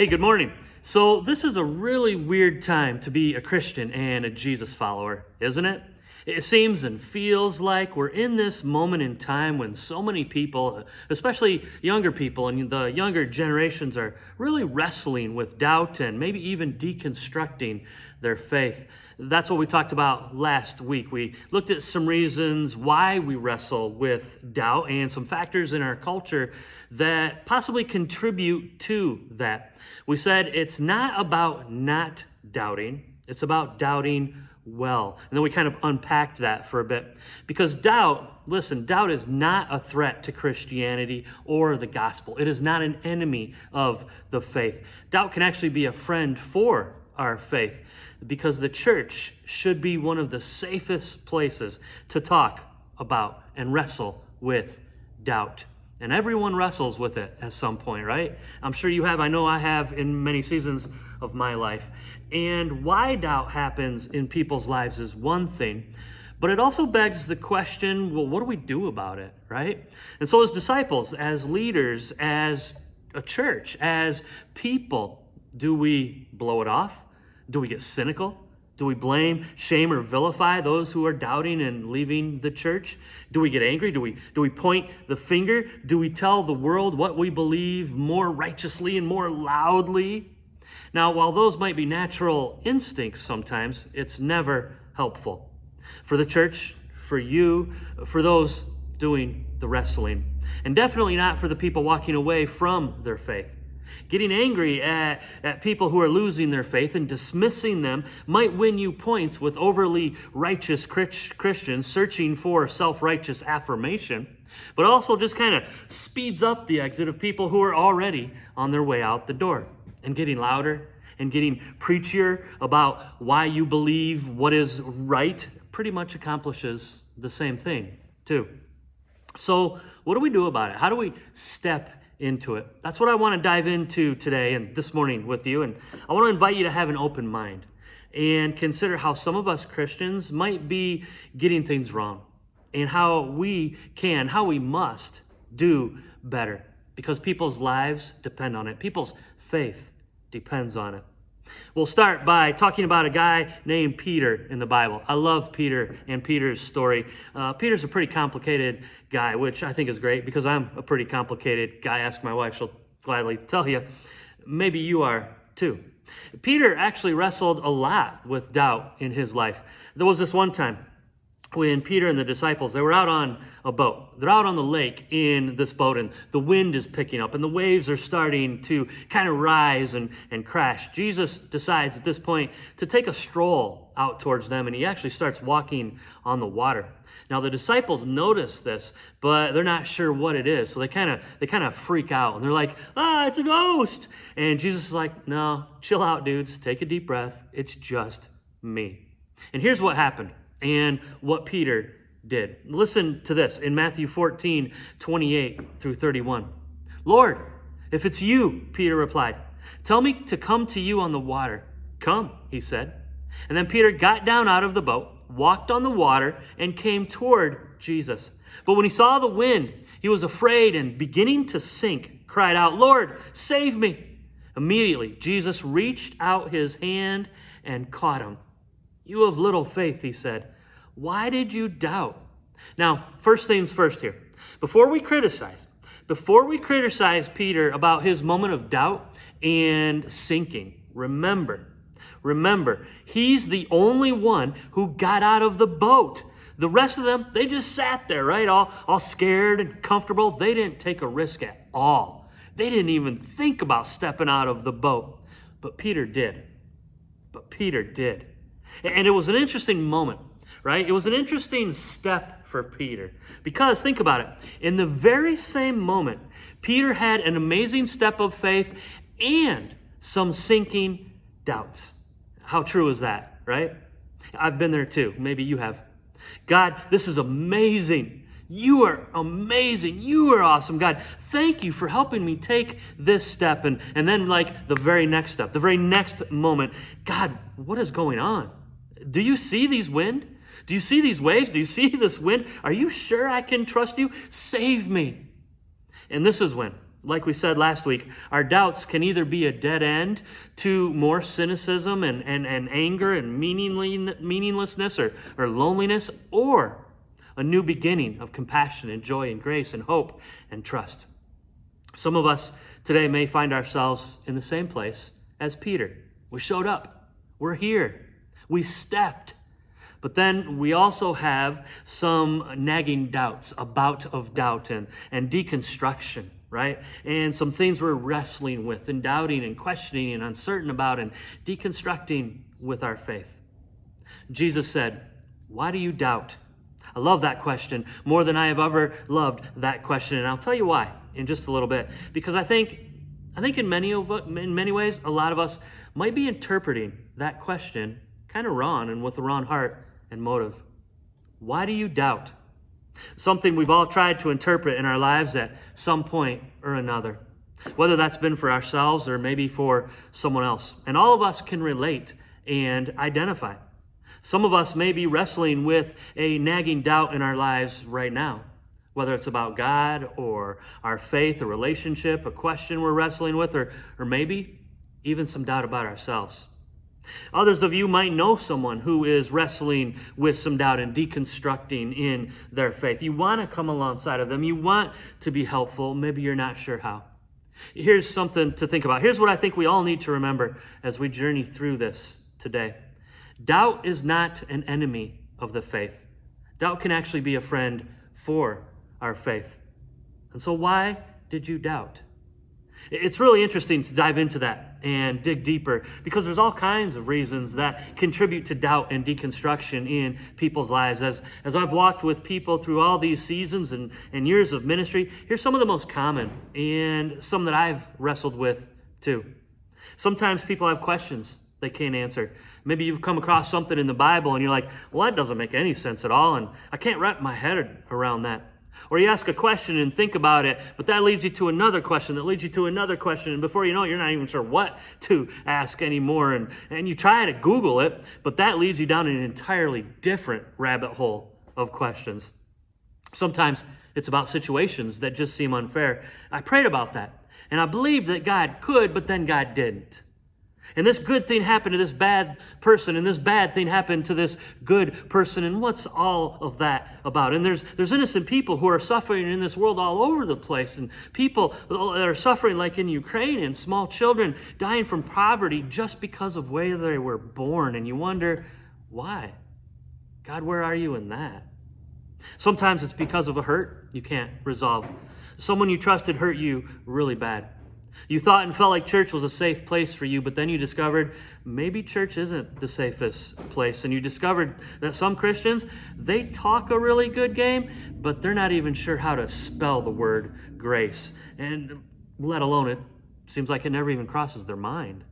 Hey, good morning. So this is a really weird time to be a Christian and a Jesus follower, isn't it? It seems and feels like we're in this moment in time when so many people, especially younger people and the younger generations, are really wrestling with doubt and maybe even deconstructing their faith. That's what we talked about last week. We looked at some reasons why we wrestle with doubt and some factors in our culture that possibly contribute to that. We said it's not about not doubting, it's about doubting well. And then we kind of unpacked that for a bit. Because doubt is not a threat to Christianity or the gospel. It is not an enemy of the faith. Doubt can actually be a friend for our faith, because the church should be one of the safest places to talk about and wrestle with doubt. And everyone wrestles with it at some point, right? I'm sure you have. I know I have in many seasons of my life. And why doubt happens in people's lives is one thing, but it also begs the question, well, what do we do about it, right? And so as disciples, as leaders, as a church, as people, do we blow it off? Do we get cynical? Do we blame, shame, or vilify those who are doubting and leaving the church? Do we get angry? Do we point the finger? Do we tell the world what we believe more righteously and more loudly? Now, while those might be natural instincts sometimes, it's never helpful. For the church, for you, for those doing the wrestling, and definitely not for the people walking away from their faith. Getting angry at people who are losing their faith and dismissing them might win you points with overly righteous Christians searching for self-righteous affirmation, but also just kind of speeds up the exit of people who are already on their way out the door. And getting louder and getting preachier about why you believe what is right pretty much accomplishes the same thing too. So what do we do about it? How do we step into it? That's what I want to dive into today and this morning with you. And I want to invite you to have an open mind and consider how some of us Christians might be getting things wrong and how we must do better, because people's lives depend on it. People's faith depends on it. We'll start by talking about a guy named Peter in the Bible. I love Peter and Peter's story. Peter's a pretty complicated guy, which I think is great because I'm a pretty complicated guy. Ask my wife, she'll gladly tell you. Maybe you are too. Peter actually wrestled a lot with doubt in his life. There was this one time when Peter and the disciples, they were out on a boat. They're out on the lake in this boat, and the wind is picking up, and the waves are starting to kind of rise and crash. Jesus decides at this point to take a stroll out towards them, and he actually starts walking on the water. Now, the disciples notice this, but they're not sure what it is, so they kind of freak out, and they're like, it's a ghost! And Jesus is like, no, chill out, dudes. Take a deep breath. It's just me. And here's what happened and what Peter did. Listen to this in Matthew 14, 28 through 31. Lord, if it's you, Peter replied, tell me to come to you on the water. Come, he said. And then Peter got down out of the boat, walked on the water, and came toward Jesus. But when he saw the wind, he was afraid and beginning to sink, cried out, Lord, save me. Immediately, Jesus reached out his hand and caught him. You have little faith, he said. Why did you doubt? Now, first things first here. Before we criticize Peter about his moment of doubt and sinking, remember, he's the only one who got out of the boat. The rest of them, they just sat there, right? All scared and comfortable. They didn't take a risk at all. They didn't even think about stepping out of the boat. But Peter did. And it was an interesting moment, right? It was an interesting step for Peter. Because, think about it, in the very same moment, Peter had an amazing step of faith and some sinking doubts. How true is that, right? I've been there too. Maybe you have. God, this is amazing. You are amazing. You are awesome. God, thank you for helping me take this step. And then like the very next step, the very next moment, God, what is going on? Do you see these wind? Do you see these waves? Do you see this wind? Are you sure I can trust you? Save me. And this is when Like we said last week, our doubts can either be a dead end to more cynicism and anger and meaninglessness or loneliness, or a new beginning of compassion and joy and grace and hope and trust. Some of us today may find ourselves in the same place as Peter. We showed up. We're here. We stepped. But then we also have some nagging doubts, a bout of doubt and deconstruction, right? And some things we're wrestling with and doubting and questioning and uncertain about and deconstructing with our faith. Jesus said, "Why do you doubt?" I love that question more than I have ever loved that question. And I'll tell you why in just a little bit. Because I think in many ways, a lot of us might be interpreting that question kind of wrong and with the wrong heart and motive. Why do you doubt? Something we've all tried to interpret in our lives at some point or another, whether that's been for ourselves or maybe for someone else. And all of us can relate and identify. Some of us may be wrestling with a nagging doubt in our lives right now, whether it's about God or our faith, a relationship, a question we're wrestling with, or maybe even some doubt about ourselves. Others of you might know someone who is wrestling with some doubt and deconstructing in their faith. You want to come alongside of them. You want to be helpful. Maybe you're not sure how. Here's something to think about. Here's what I think we all need to remember as we journey through this today. Doubt is not an enemy of the faith. Doubt can actually be a friend for our faith. And so why did you doubt? It's really interesting to dive into that and dig deeper because there's all kinds of reasons that contribute to doubt and deconstruction in people's lives. As I've walked with people through all these seasons and years of ministry, here's some of the most common and some that I've wrestled with too. Sometimes people have questions they can't answer. Maybe you've come across something in the Bible and you're like, well, that doesn't make any sense at all, and I can't wrap my head around that. Or you ask a question and think about it, but that leads you to another question that leads you to another question. And before you know it, you're not even sure what to ask anymore. And you try to Google it, but that leads you down an entirely different rabbit hole of questions. Sometimes it's about situations that just seem unfair. I prayed about that. And I believed that God could, but then God didn't. And this good thing happened to this bad person, and this bad thing happened to this good person. And what's all of that about? And there's innocent people who are suffering in this world all over the place, and people that are suffering like in Ukraine, and small children dying from poverty just because of where they were born. And you wonder, why? God, where are you in that? Sometimes it's because of a hurt you can't resolve. Someone you trusted hurt you really bad. You thought and felt like church was a safe place for you, but then you discovered maybe church isn't the safest place. And you discovered that some Christians, they talk a really good game, but they're not even sure how to spell the word grace. And let alone it seems like it never even crosses their mind.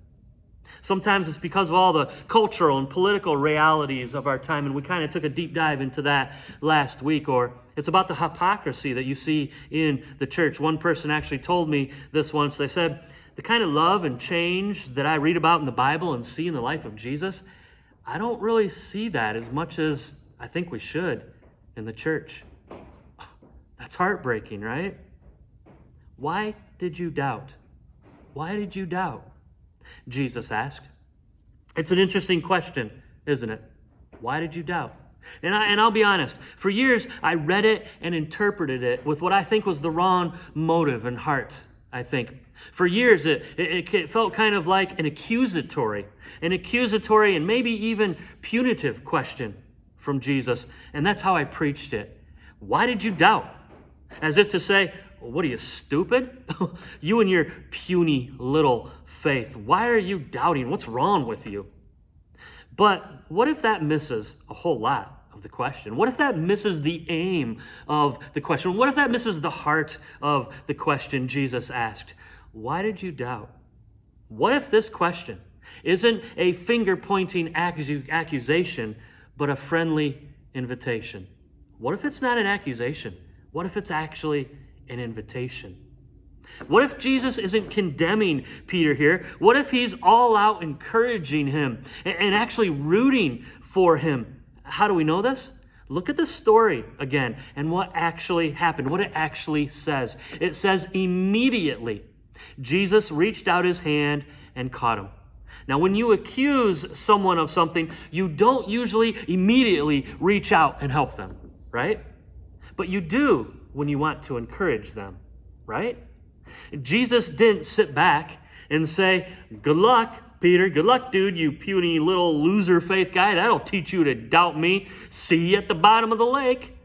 Sometimes it's because of all the cultural and political realities of our time, and we kind of took a deep dive into that last week. Or it's about the hypocrisy that you see in the church. One person actually told me this once. They said, the kind of love and change that I read about in the Bible and see in the life of Jesus, I don't really see that as much as I think we should in the church. That's heartbreaking, right? Why did you doubt? Why did you doubt? Jesus asked. It's an interesting question, isn't it? Why did you doubt? And I'll be honest, for years I read it and interpreted it with what I think was the wrong motive and heart, I think. For years it felt kind of like an accusatory and maybe even punitive question from Jesus. And that's how I preached it. Why did you doubt? As if to say, well, what are you, stupid? You and your puny little faith. Why are you doubting? What's wrong with you? But what if that misses a whole lot of the question? What if that misses the aim of the question? What if that misses the heart of the question Jesus asked? Why did you doubt? What if this question isn't a finger-pointing accusation, but a friendly invitation? What if it's not an accusation? What if it's actually an invitation? What if Jesus isn't condemning Peter here? What if he's all out encouraging him and actually rooting for him? How do we know this? Look at the story again and what actually happened, what it actually says. It says immediately Jesus reached out his hand and caught him. Now, when you accuse someone of something, you don't usually immediately reach out and help them, right? But you do when you want to encourage them, right? Jesus didn't sit back and say, "Good luck, Peter. Good luck, dude, you puny little loser faith guy. That'll teach you to doubt me. See you at the bottom of the lake."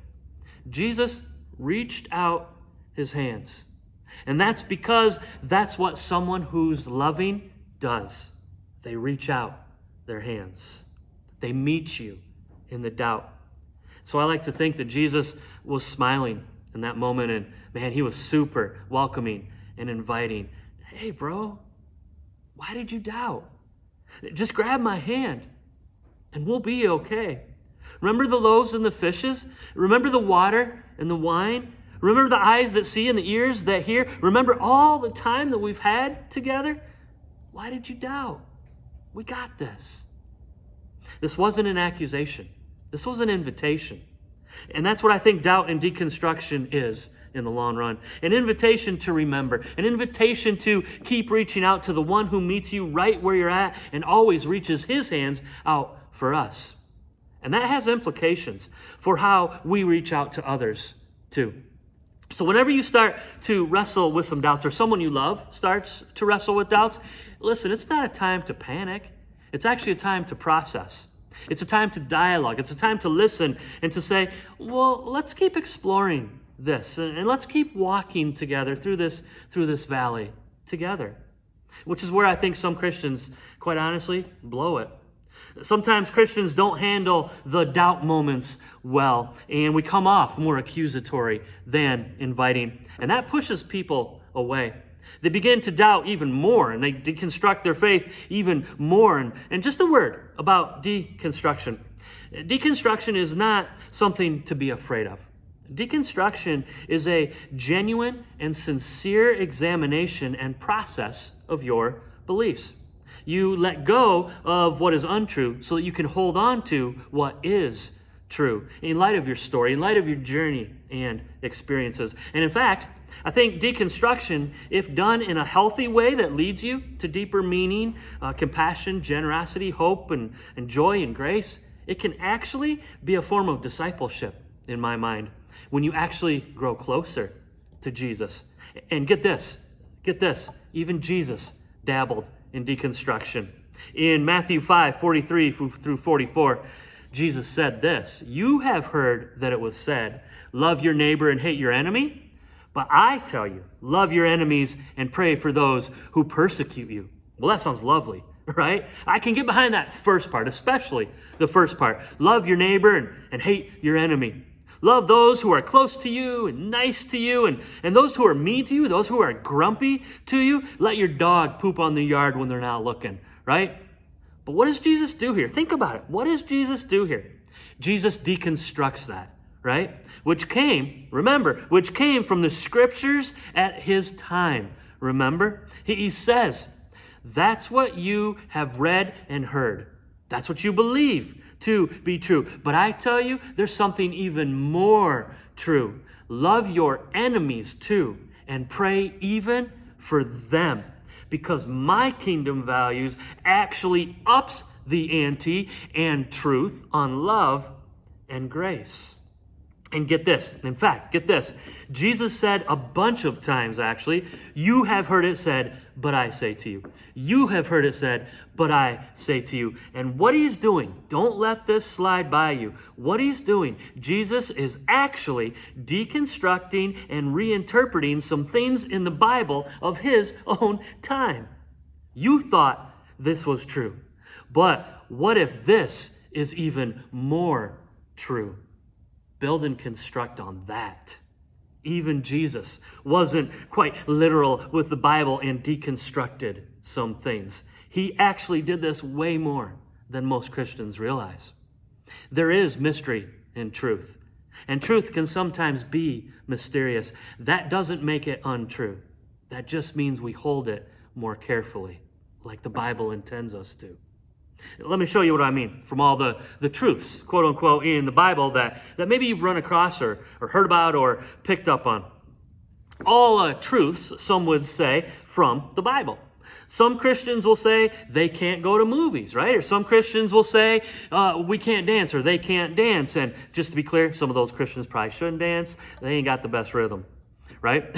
Jesus reached out his hands. And that's because that's what someone who's loving does. They reach out their hands. They meet you in the doubt. So I like to think that Jesus was smiling in that moment, and man, he was super welcoming and inviting. "Hey, bro, why did you doubt? Just grab my hand and we'll be okay. Remember the loaves and the fishes? Remember the water and the wine? Remember the eyes that see and the ears that hear? Remember all the time that we've had together? Why did you doubt? We got this." This wasn't an accusation. This was an invitation. And that's what I think doubt and deconstruction is in the long run. An invitation to remember. An invitation to keep reaching out to the one who meets you right where you're at and always reaches his hands out for us. And that has implications for how we reach out to others too. So whenever you start to wrestle with some doubts, or someone you love starts to wrestle with doubts, listen, it's not a time to panic. It's actually a time to process. It's a time to dialogue. It's a time to listen and to say, well, let's keep exploring this, and let's keep walking together through this valley together. Which is where I think some Christians, quite honestly, blow it. Sometimes Christians don't handle the doubt moments well, and we come off more accusatory than inviting, and that pushes people away. They begin to doubt even more, and they deconstruct their faith even more. And just a word about deconstruction. Deconstruction is not something to be afraid of. Deconstruction is a genuine and sincere examination and process of your beliefs. You let go of what is untrue so that you can hold on to what is true in light of your story, in light of your journey and experiences. And in fact, I think deconstruction, if done in a healthy way that leads you to deeper meaning, compassion, generosity, hope, and joy and grace, it can actually be a form of discipleship in my mind when you actually grow closer to Jesus. And get this, even Jesus dabbled in deconstruction. In Matthew 5:43 through 44, Jesus said this, "You have heard that it was said, 'Love your neighbor and hate your enemy.' But I tell you, love your enemies and pray for those who persecute you." Well, that sounds lovely, right? I can get behind that first part, especially the first part. Love your neighbor and hate your enemy. Love those who are close to you and nice to you, and those who are mean to you, those who are grumpy to you. Let your dog poop on the yard when they're not looking, right? But what does Jesus do here? Think about it. What does Jesus do here? Jesus deconstructs that, right? Which came from the scriptures at his time. Remember? He says, that's what you have read and heard. That's what you believe to be true. But I tell you, there's something even more true. Love your enemies too, and pray even for them. Because my kingdom values actually ups the ante and truth on love and grace. And get this, Jesus said a bunch of times actually, "You have heard it said, but I say to you." You have heard it said, but I say to you. And what he's doing, don't let this slide by you. What he's doing, Jesus is actually deconstructing and reinterpreting some things in the Bible of his own time. You thought this was true, but what if this is even more true? Build and construct on that. Even Jesus wasn't quite literal with the Bible and deconstructed some things. He actually did this way more than most Christians realize. There is mystery in truth, and truth can sometimes be mysterious. That doesn't make it untrue. That just means we hold it more carefully, like the Bible intends us to. Let me show you what I mean from all the truths, quote unquote, in the Bible that maybe you've run across or heard about or picked up on. All truths, some would say, from the Bible. Some Christians will say they can't go to movies, right? Or some Christians will say we can't dance or they can't dance. And just to be clear, some of those Christians probably shouldn't dance. They ain't got the best rhythm, right?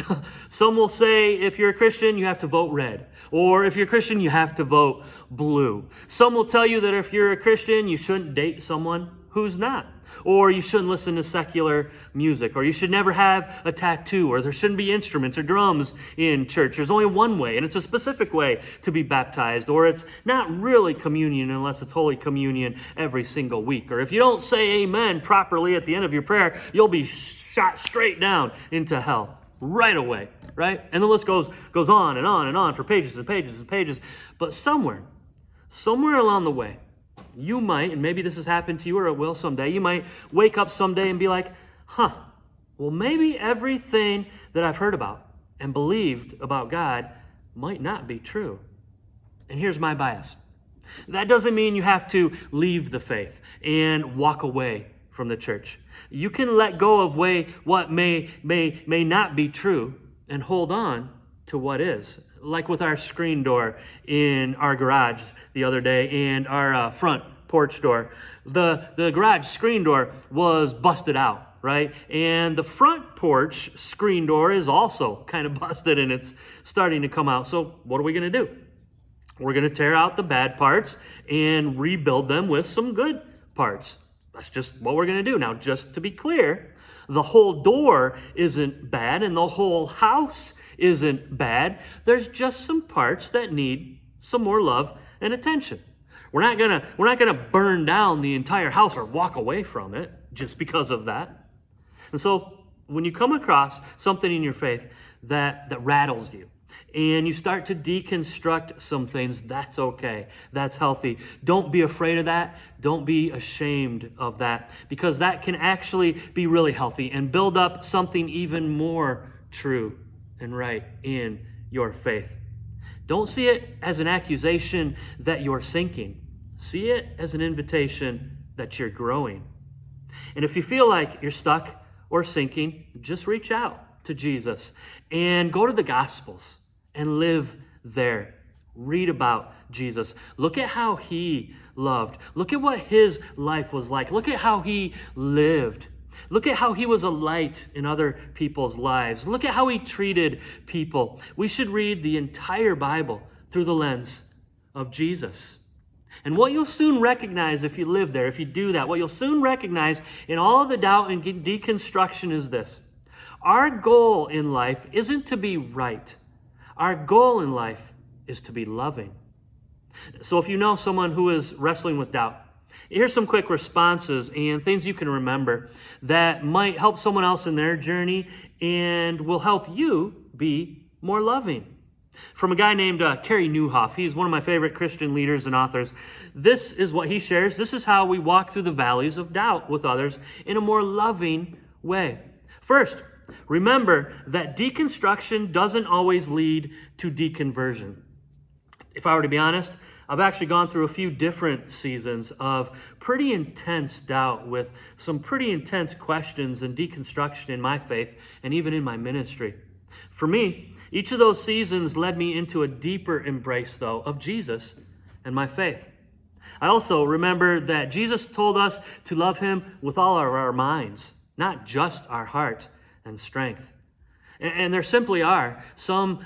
Some will say if you're a Christian, you have to vote red. Or if you're a Christian, you have to vote blue. Some will tell you that if you're a Christian, you shouldn't date someone who's not. Or you shouldn't listen to secular music, or you should never have a tattoo, or there shouldn't be instruments or drums in church. There's only one way, and it's a specific way to be baptized, or it's not really communion unless it's Holy Communion every single week. Or if you don't say amen properly at the end of your prayer, you'll be shot straight down into hell right away, right? And the list goes on and on and on for pages and pages and pages. But somewhere along the way, you might, and maybe this has happened to you or it will someday, you might wake up someday and be like, well, maybe everything that I've heard about and believed about God might not be true. And here's my bias. That doesn't mean you have to leave the faith and walk away from the church. You can let go of what may not be true and hold on to what is. Like with our screen door in our garage the other day and our front porch door. The garage screen door was busted out, right? And the front porch screen door is also kind of busted and it's starting to come out. So what are we going to do? We're going to tear out the bad parts and rebuild them with some good parts. That's just what we're going to do. Now, just to be clear, the whole door isn't bad and the whole house isn't bad. There's just some parts that need some more love and attention. We're not gonna burn down the entire house or walk away from it just because of that. And so when you come across something in your faith that rattles you and you start to deconstruct some things, that's okay. That's healthy. Don't be afraid of that. Don't be ashamed of that, because that can actually be really healthy and build up something even more true and right in your faith. Don't see it as an accusation that you're sinking. See it as an invitation that you're growing. And if you feel like you're stuck or sinking, just reach out to Jesus and go to the Gospels and live there. Read about Jesus. Look at how he loved. Look at what his life was like. Look at how he lived. Look at how he was a light in other people's lives. Look at how he treated people. We should read the entire Bible through the lens of Jesus. And what you'll soon recognize if you live there, if you do that, what you'll soon recognize in all of the doubt and deconstruction is this. Our goal in life isn't to be right. Our goal in life is to be loving. So if you know someone who is wrestling with doubt, here's some quick responses and things you can remember that might help someone else in their journey and will help you be more loving. From a guy named Kerry Newhoff. He's one of my favorite Christian leaders and authors. This is what he shares. This is how we walk through the valleys of doubt with others in a more loving way. First, remember that deconstruction doesn't always lead to deconversion. If I were to be honest, I've actually gone through a few different seasons of pretty intense doubt with some pretty intense questions and deconstruction in my faith and even in my ministry. For me, each of those seasons led me into a deeper embrace, though, of Jesus and my faith. I also remember that Jesus told us to love him with all of our minds, not just our heart and strength. And there simply are some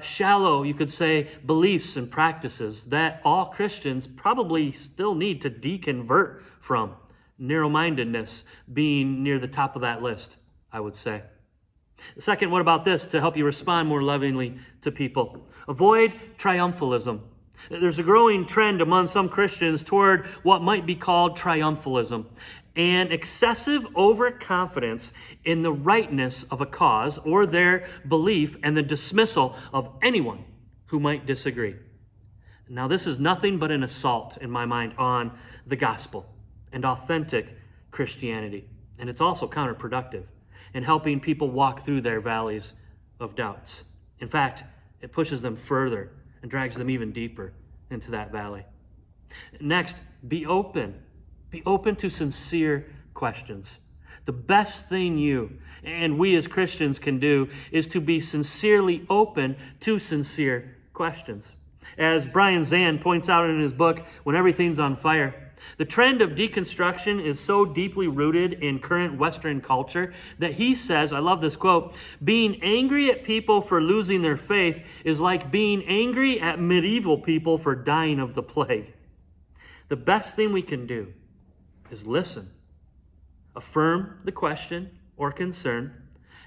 shallow, you could say, beliefs and practices that all Christians probably still need to deconvert from. Narrow-mindedness being near the top of that list, I would say. Second, what about this to help you respond more lovingly to people? Avoid triumphalism. There's a growing trend among some Christians toward what might be called triumphalism, and excessive overconfidence in the rightness of a cause or their belief and the dismissal of anyone who might disagree. Now, this is nothing but an assault in my mind on the gospel and authentic Christianity, and it's also counterproductive in helping people walk through their valleys of doubts. In fact, it pushes them further and drags them even deeper into that valley. Next, be open. Be open to sincere questions. The best thing you and we as Christians can do is to be sincerely open to sincere questions. As Brian Zahnd points out in his book, When Everything's on Fire, the trend of deconstruction is so deeply rooted in current Western culture that he says, I love this quote, being angry at people for losing their faith is like being angry at medieval people for dying of the plague. The best thing we can do is listen, affirm the question or concern,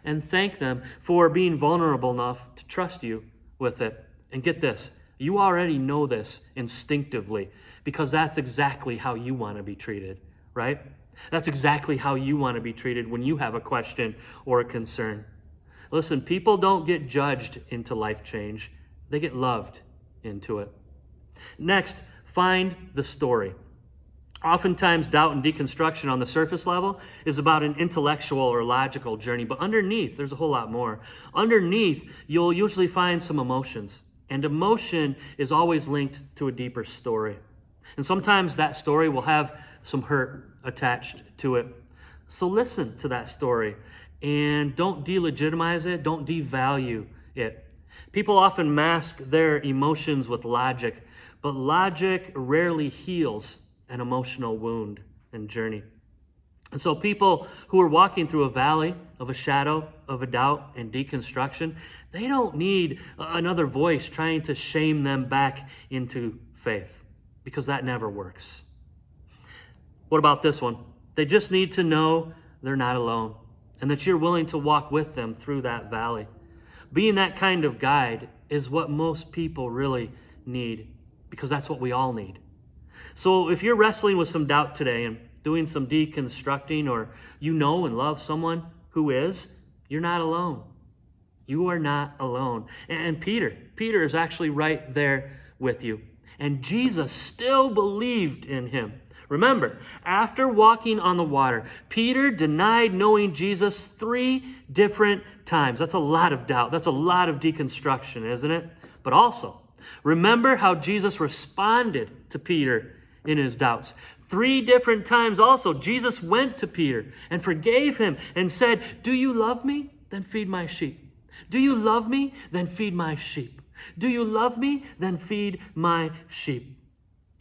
and thank them for being vulnerable enough to trust you with it. And get this, you already know this instinctively because that's exactly how you want to be treated, right? That's exactly how you want to be treated when you have a question or a concern. Listen, people don't get judged into life change. They get loved into it. Next, find the story. Oftentimes, doubt and deconstruction on the surface level is about an intellectual or logical journey, but underneath, there's a whole lot more. Underneath, you'll usually find some emotions, and emotion is always linked to a deeper story. And sometimes that story will have some hurt attached to it. So listen to that story, and don't delegitimize it, don't devalue it. People often mask their emotions with logic, but logic rarely heals an emotional wound and journey. And so people who are walking through a valley of a shadow of a doubt and deconstruction, they don't need another voice trying to shame them back into faith, because that never works. What about this one? They just need to know they're not alone and that you're willing to walk with them through that valley. Being that kind of guide is what most people really need, because that's what we all need. So if you're wrestling with some doubt today and doing some deconstructing, or you know and love someone who is, you're not alone. You are not alone. And Peter is actually right there with you. And Jesus still believed in him. Remember, after walking on the water, Peter denied knowing Jesus 3 different times. That's a lot of doubt. That's a lot of deconstruction, isn't it? But also, remember how Jesus responded to Peter in his doubts. 3 different times also, Jesus went to Peter and forgave him and said, "Do you love me? Then feed my sheep. Do you love me? Then feed my sheep. Do you love me? Then feed my sheep."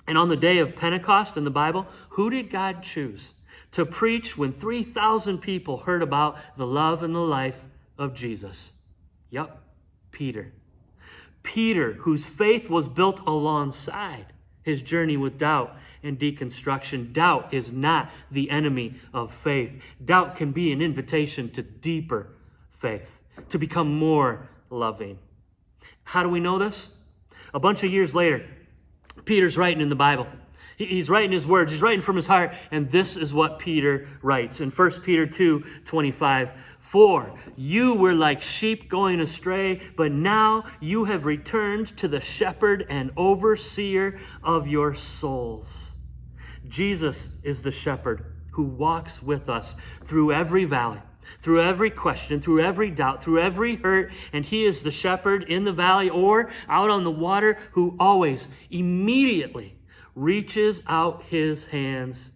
And on the day of Pentecost in the Bible, who did God choose to preach when 3,000 people heard about the love and the life of Jesus? Yep, Peter. Peter, whose faith was built alongside his journey with doubt and deconstruction. Doubt is not the enemy of faith. Doubt can be an invitation to deeper faith, to become more loving. How do we know this? A bunch of years later, Peter's writing in the Bible. He's writing his words. He's writing from his heart. And this is what Peter writes in 1 Peter 2:25. "For you were like sheep going astray, but now you have returned to the shepherd and overseer of your souls." Jesus is the shepherd who walks with us through every valley, through every question, through every doubt, through every hurt. And he is the shepherd in the valley or out on the water who always, immediately reaches out his hands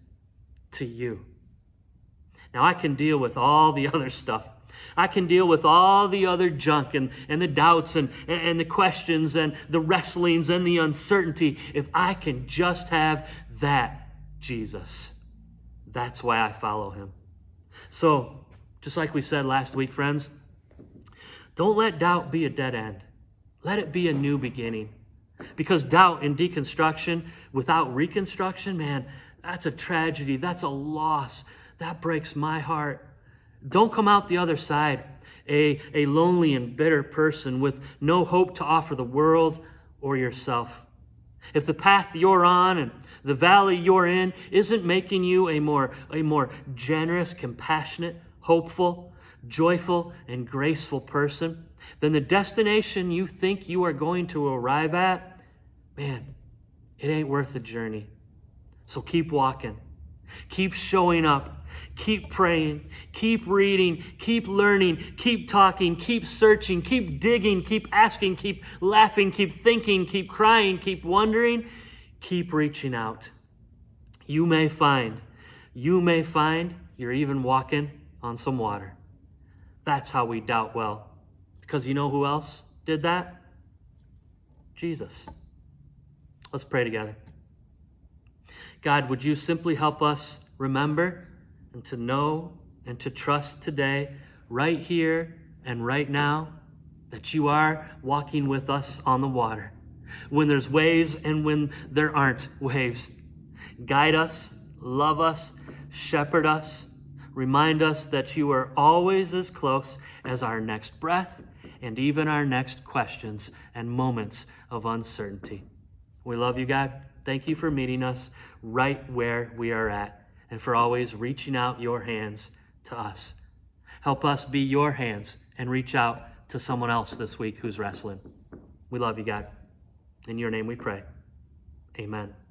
to you. Now, I can deal with all the other stuff. I can deal with all the other junk and the doubts and the questions and the wrestlings and the uncertainty if I can just have that Jesus. That's why I follow him. So, just like we said last week, friends, don't let doubt be a dead end. Let it be a new beginning. Because doubt and deconstruction without reconstruction, man, that's a tragedy. That's a loss. That breaks my heart. Don't come out the other side a lonely and bitter person with no hope to offer the world or yourself. If the path you're on and the valley you're in isn't making you a more generous, compassionate, hopeful, joyful, and graceful person, then the destination you think you are going to arrive at, man, it ain't worth the journey. So keep walking. Keep showing up. Keep praying. Keep reading. Keep learning. Keep talking. Keep searching. Keep digging. Keep asking. Keep laughing. Keep thinking. Keep crying. Keep wondering. Keep reaching out. You may find you're even walking on some water. That's how we doubt well. Because you know who else did that? Jesus. Let's pray together. God, would you simply help us remember and to know and to trust today, right here and right now, that you are walking with us on the water. When there's waves and when there aren't waves. Guide us, love us, shepherd us. Remind us that you are always as close as our next breath and even our next questions and moments of uncertainty. We love you, God. Thank you for meeting us right where we are at and for always reaching out your hands to us. Help us be your hands and reach out to someone else this week who's wrestling. We love you, God. In your name we pray. Amen.